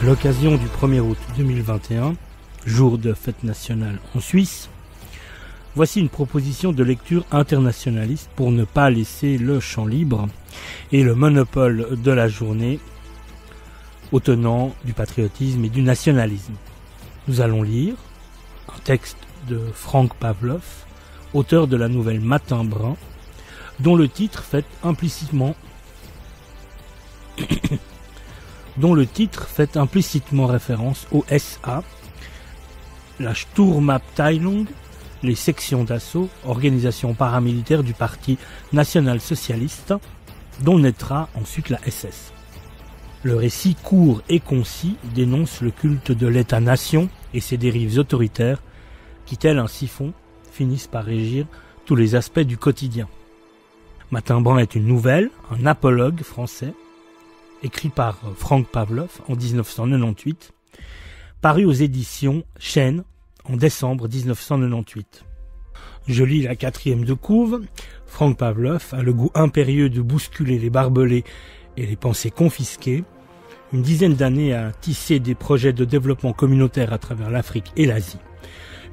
À l'occasion du 1er août 2021, jour de fête nationale en Suisse, voici une proposition de lecture internationaliste pour ne pas laisser le champ libre et le monopole de la journée aux tenants du patriotisme et du nationalisme. Nous allons lire un texte de Frank Pavlov, auteur de la nouvelle Matin brun, dont le titre fait implicitement référence au SA, la Sturmabteilung, les sections d'assaut, organisation paramilitaire du Parti national-socialiste, dont naîtra ensuite la SS. Le récit court et concis dénonce le culte de l'État-nation et ses dérives autoritaires qui, tel un siphon, finissent par régir tous les aspects du quotidien. Matin brun est une nouvelle, un apologue français, écrit par Frank Pavlov en 1998, paru aux éditions Chêne en décembre 1998. Je lis la 4e de couve. Frank Pavlov a le goût impérieux de bousculer les barbelés et les pensées confisquées. Une dizaine d'années à tisser des projets de développement communautaire à travers l'Afrique et l'Asie.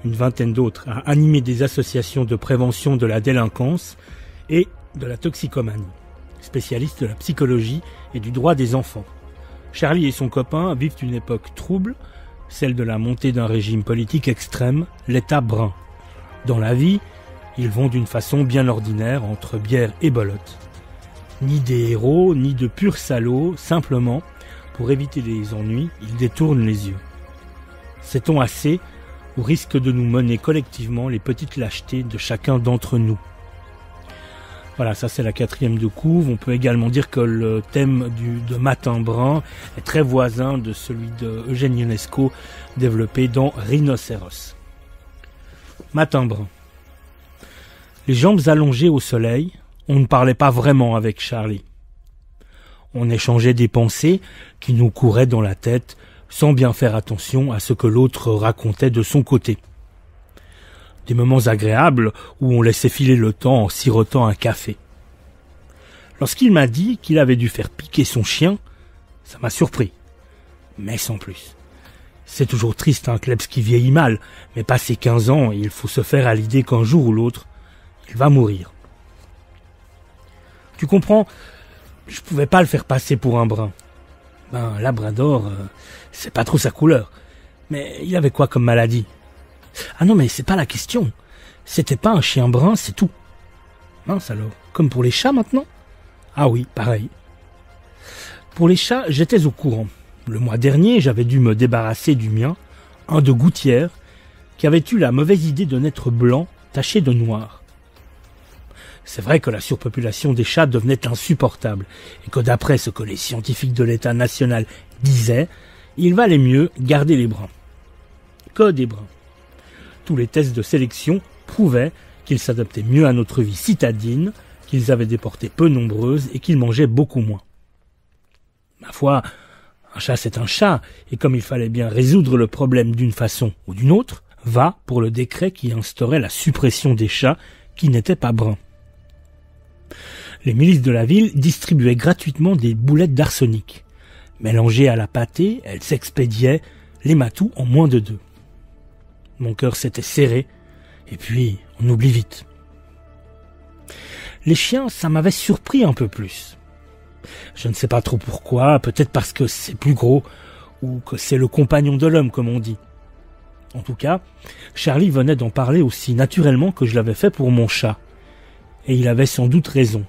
Une vingtaine d'autres à animer des associations de prévention de la délinquance et de la toxicomanie. Spécialiste de la psychologie et du droit des enfants. Charlie et son copain vivent une époque trouble, celle de la montée d'un régime politique extrême, l'État brun. Dans la vie, ils vont d'une façon bien ordinaire entre bière et belote. Ni des héros, ni de purs salauds, simplement, pour éviter les ennuis, ils détournent les yeux. Sait-on assez ou risque de nous mener collectivement les petites lâchetés de chacun d'entre nous? Voilà, ça c'est la 4e de couve. On peut également dire que le thème de Matin brun est très voisin de celui de Eugène Ionesco développé dans Rhinocéros. Matin brun. Les jambes allongées au soleil, on ne parlait pas vraiment avec Charlie. On échangeait des pensées qui nous couraient dans la tête sans bien faire attention à ce que l'autre racontait de son côté. Des moments agréables où on laissait filer le temps en sirotant un café. Lorsqu'il m'a dit qu'il avait dû faire piquer son chien, ça m'a surpris, mais sans plus. C'est toujours triste un klebs qui vieillit mal, mais passé 15 ans, il faut se faire à l'idée qu'un jour ou l'autre, il va mourir. Tu comprends, je pouvais pas le faire passer pour un brun. Un labrador, c'est pas trop sa couleur. Mais il avait quoi comme maladie? Ah non, mais c'est pas la question. C'était pas un chien brun, c'est tout. Mince alors, comme pour les chats maintenant? Ah oui, pareil. Pour les chats, j'étais au courant. Le mois dernier, j'avais dû me débarrasser du mien, un de gouttière, qui avait eu la mauvaise idée de naître blanc, taché de noir. C'est vrai que la surpopulation des chats devenait insupportable, et que d'après ce que les scientifiques de l'État national disaient, il valait mieux garder les bruns. Que des bruns. Tous les tests de sélection prouvaient qu'ils s'adaptaient mieux à notre vie citadine, qu'ils avaient des portées peu nombreuses et qu'ils mangeaient beaucoup moins. Ma foi, un chat c'est un chat, et comme il fallait bien résoudre le problème d'une façon ou d'une autre, va pour le décret qui instaurait la suppression des chats qui n'étaient pas bruns. Les milices de la ville distribuaient gratuitement des boulettes d'arsenic. Mélangées à la pâtée, elles s'expédiaient les matous en moins de 2. Mon cœur s'était serré, et puis on oublie vite. Les chiens, ça m'avait surpris un peu plus. Je ne sais pas trop pourquoi, peut-être parce que c'est plus gros, ou que c'est le compagnon de l'homme, comme on dit. En tout cas, Charlie venait d'en parler aussi naturellement que je l'avais fait pour mon chat. Et il avait sans doute raison.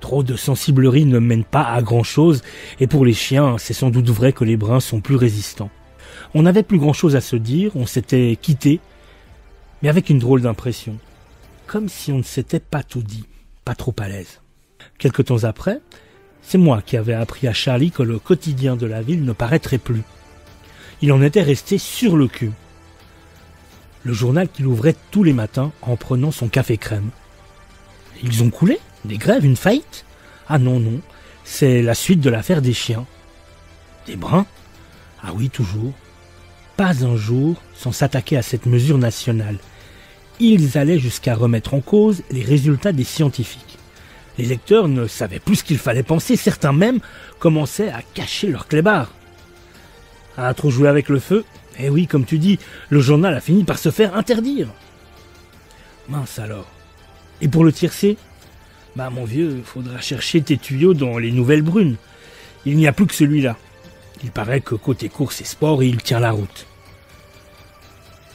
Trop de sensiblerie ne mène pas à grand-chose, et pour les chiens, c'est sans doute vrai que les bruns sont plus résistants. On n'avait plus grand-chose à se dire, on s'était quitté, mais avec une drôle d'impression. Comme si on ne s'était pas tout dit, pas trop à l'aise. Quelque temps après, c'est moi qui avais appris à Charlie que le quotidien de la ville ne paraîtrait plus. Il en était resté sur le cul. Le journal qu'il ouvrait tous les matins en prenant son café crème. Ils ont coulé? Des grèves? Une faillite? Ah non, non, c'est la suite de l'affaire des chiens. Des bruns? Ah oui, toujours. Pas un jour sans s'attaquer à cette mesure nationale. Ils allaient jusqu'à remettre en cause les résultats des scientifiques. Les lecteurs ne savaient plus ce qu'il fallait penser, certains même commençaient à cacher leurs clébards. À trop jouer avec le feu, eh oui, comme tu dis, le journal a fini par se faire interdire. Mince alors. Et pour le tiercé? Bah mon vieux, faudra chercher tes tuyaux dans les Nouvelles Brunes. Il n'y a plus que celui-là. Il paraît que côté course et sport, il tient la route.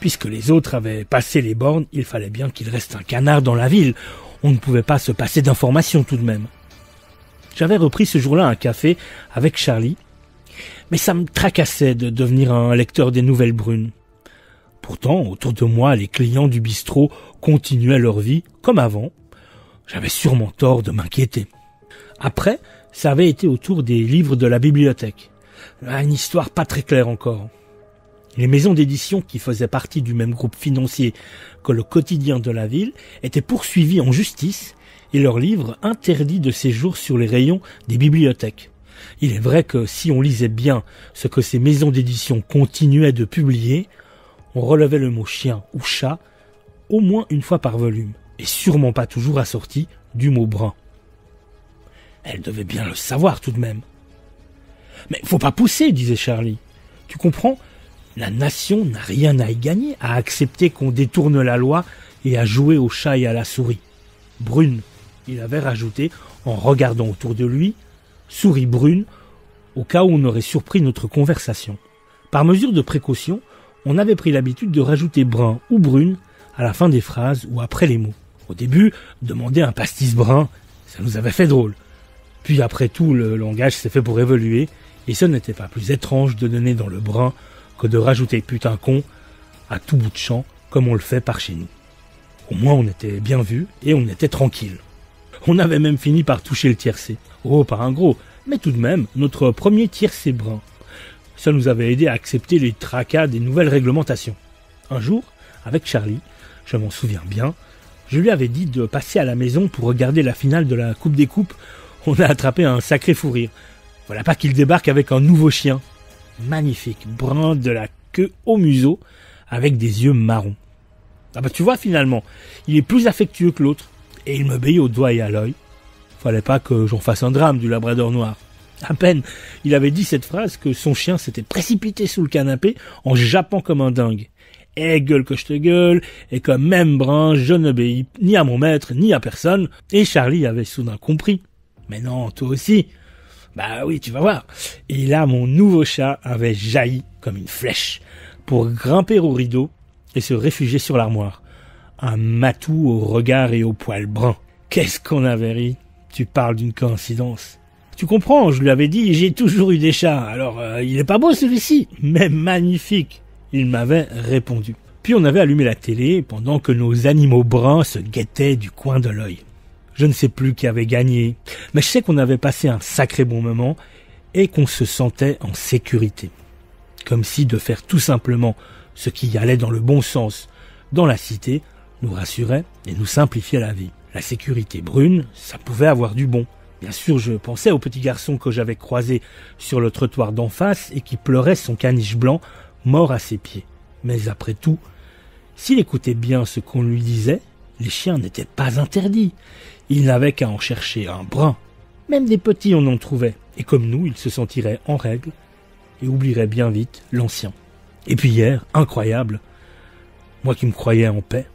Puisque les autres avaient passé les bornes, il fallait bien qu'il reste un canard dans la ville. On ne pouvait pas se passer d'informations tout de même. J'avais repris ce jour-là un café avec Charlie, mais ça me tracassait de devenir un lecteur des Nouvelles Brunes. Pourtant, autour de moi, les clients du bistrot continuaient leur vie comme avant. J'avais sûrement tort de m'inquiéter. Après, ça avait été au tour des livres de la bibliothèque. Une histoire pas très claire encore. Les maisons d'édition qui faisaient partie du même groupe financier que le quotidien de la ville étaient poursuivies en justice et leurs livres interdits de séjour sur les rayons des bibliothèques. Il est vrai que si on lisait bien ce que ces maisons d'édition continuaient de publier, on relevait le mot chien ou chat au moins une fois par volume, et sûrement pas toujours assorti du mot brun. Elle devait bien le savoir tout de même. « Mais faut pas pousser, disait Charlie. Tu comprends ? La nation n'a rien à y gagner à accepter qu'on détourne la loi et à jouer au chat et à la souris. Brune, il avait rajouté en regardant autour de lui, souris brune, au cas où on aurait surpris notre conversation. Par mesure de précaution, on avait pris l'habitude de rajouter brun ou brune à la fin des phrases ou après les mots. Au début, demander un pastis brun, ça nous avait fait drôle. Puis après tout, le langage s'est fait pour évoluer, et ce n'était pas plus étrange de donner dans le brun que de rajouter putain con à tout bout de champ, comme on le fait par chez nous. Au moins on était bien vus et on était tranquille. On avait même fini par toucher le tiercé. Oh, pas un gros, mais tout de même notre premier tiercé brun. Ça nous avait aidé à accepter les tracas des nouvelles réglementations. Un jour, avec Charlie, je m'en souviens bien, je lui avais dit de passer à la maison pour regarder la finale de la Coupe des Coupes. On a attrapé un sacré fou rire. Voilà pas qu'il débarque avec un nouveau chien. Magnifique, brun de la queue au museau, avec des yeux marrons. Ah bah tu vois finalement, il est plus affectueux que l'autre, et il m'obéit au doigt et à l'œil. Fallait pas que j'en fasse un drame du labrador noir. À peine, il avait dit cette phrase que son chien s'était précipité sous le canapé en jappant comme un dingue. Eh gueule que je te gueule, et comme même brun, je n'obéis ni à mon maître, ni à personne, et Charlie avait soudain compris. Mais non, toi aussi. Bah oui, tu vas voir. Et là, mon nouveau chat avait jailli comme une flèche pour grimper au rideau et se réfugier sur l'armoire. Un matou au regard et au poil brun. Qu'est-ce qu'on avait ri. Tu parles d'une coïncidence. Tu comprends, je lui avais dit, j'ai toujours eu des chats. Alors, il est pas beau celui-ci, mais magnifique. Il m'avait répondu. Puis on avait allumé la télé pendant que nos animaux bruns se guettaient du coin de l'œil. Je ne sais plus qui avait gagné, mais je sais qu'on avait passé un sacré bon moment et qu'on se sentait en sécurité. Comme si de faire tout simplement ce qui allait dans le bon sens dans la cité nous rassurait et nous simplifiait la vie. La sécurité brune, ça pouvait avoir du bon. Bien sûr, je pensais au petit garçon que j'avais croisé sur le trottoir d'en face et qui pleurait son caniche blanc mort à ses pieds. Mais après tout, s'il écoutait bien ce qu'on lui disait, les chiens n'étaient pas interdits. Il n'avait qu'à en chercher un brun. Même des petits on en trouvait. Et comme nous, il se sentirait en règle et oublierait bien vite l'ancien. Et puis hier, incroyable, moi qui me croyais en paix,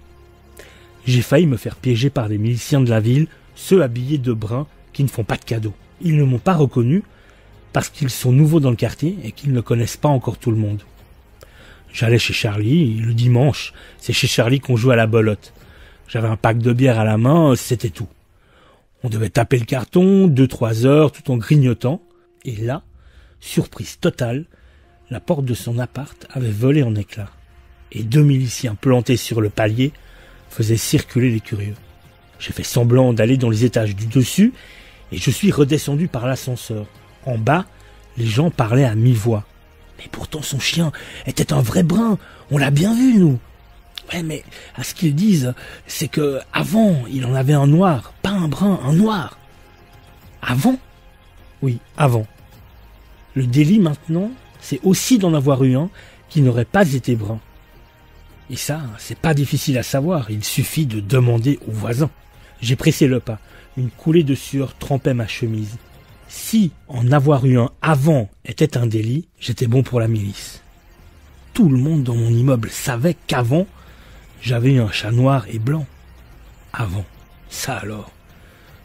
j'ai failli me faire piéger par des miliciens de la ville, ceux habillés de brun qui ne font pas de cadeaux. Ils ne m'ont pas reconnu parce qu'ils sont nouveaux dans le quartier et qu'ils ne connaissent pas encore tout le monde. J'allais chez Charlie, le dimanche, c'est chez Charlie qu'on joue à la belote. J'avais un pack de bière à la main, c'était tout. On devait taper le carton 2-3 heures tout en grignotant. Et là, surprise totale, la porte de son appart avait volé en éclats. Et 2 miliciens plantés sur le palier faisaient circuler les curieux. J'ai fait semblant d'aller dans les étages du dessus et je suis redescendu par l'ascenseur. En bas, les gens parlaient à mi-voix. Mais pourtant son chien était un vrai brun, on l'a bien vu nous. Ouais, mais à ce qu'ils disent, c'est que avant, il en avait un noir, pas un brun, un noir. Avant ? Oui, avant. Le délit maintenant, c'est aussi d'en avoir eu un qui n'aurait pas été brun. Et ça, c'est pas difficile à savoir, il suffit de demander aux voisins. J'ai pressé le pas, une coulée de sueur trempait ma chemise. Si en avoir eu un avant était un délit, j'étais bon pour la milice. Tout le monde dans mon immeuble savait qu'avant, j'avais eu un chat noir et blanc. Avant, ça alors,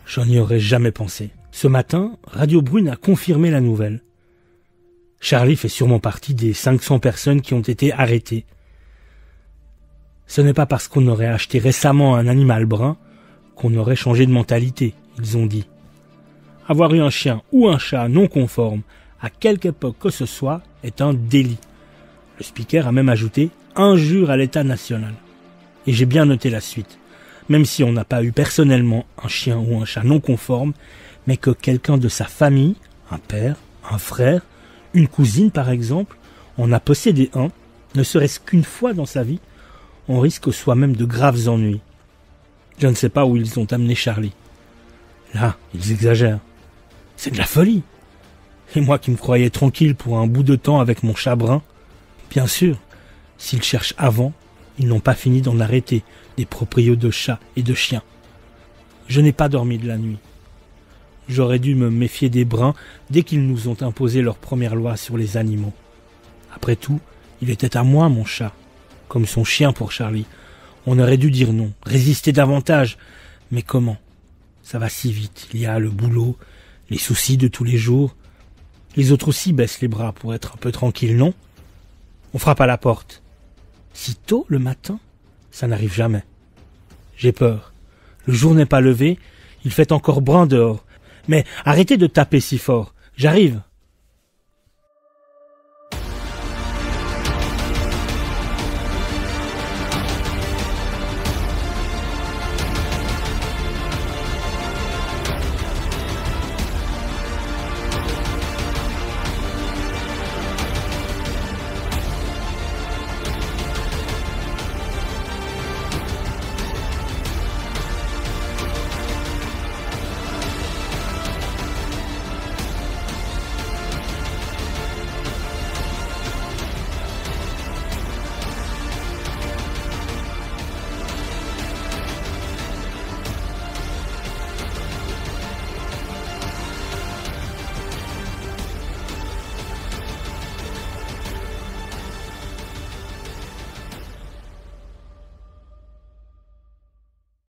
j'en y aurais jamais pensé. Ce matin, Radio Brune a confirmé la nouvelle. Charlie fait sûrement partie des 500 personnes qui ont été arrêtées. Ce n'est pas parce qu'on aurait acheté récemment un animal brun qu'on aurait changé de mentalité, ils ont dit. Avoir eu un chien ou un chat non conforme à quelque époque que ce soit est un délit. Le speaker a même ajouté « injure à l'État national ». Et j'ai bien noté la suite. Même si on n'a pas eu personnellement un chien ou un chat non conforme, mais que quelqu'un de sa famille, un père, un frère, une cousine par exemple, en a possédé un, ne serait-ce qu'une fois dans sa vie, on risque soi-même de graves ennuis. Je ne sais pas où ils ont amené Charlie. Là, ils exagèrent. C'est de la folie. Et moi qui me croyais tranquille pour un bout de temps avec mon chat brun, bien sûr, s'ils cherchent avant, ils n'ont pas fini d'en arrêter des proprios de chats et de chiens. Je n'ai pas dormi de la nuit. J'aurais dû me méfier des bruns dès qu'ils nous ont imposé leur première loi sur les animaux. Après tout, il était à moi mon chat, comme son chien pour Charlie. On aurait dû dire non, résister davantage. Mais comment? Ça va si vite, il y a le boulot, les soucis de tous les jours. Les autres aussi baissent les bras pour être un peu tranquilles, non? On frappe à la porte. Si tôt le matin, ça n'arrive jamais. J'ai peur. Le jour n'est pas levé, il fait encore brun dehors. Mais arrêtez de taper si fort. J'arrive.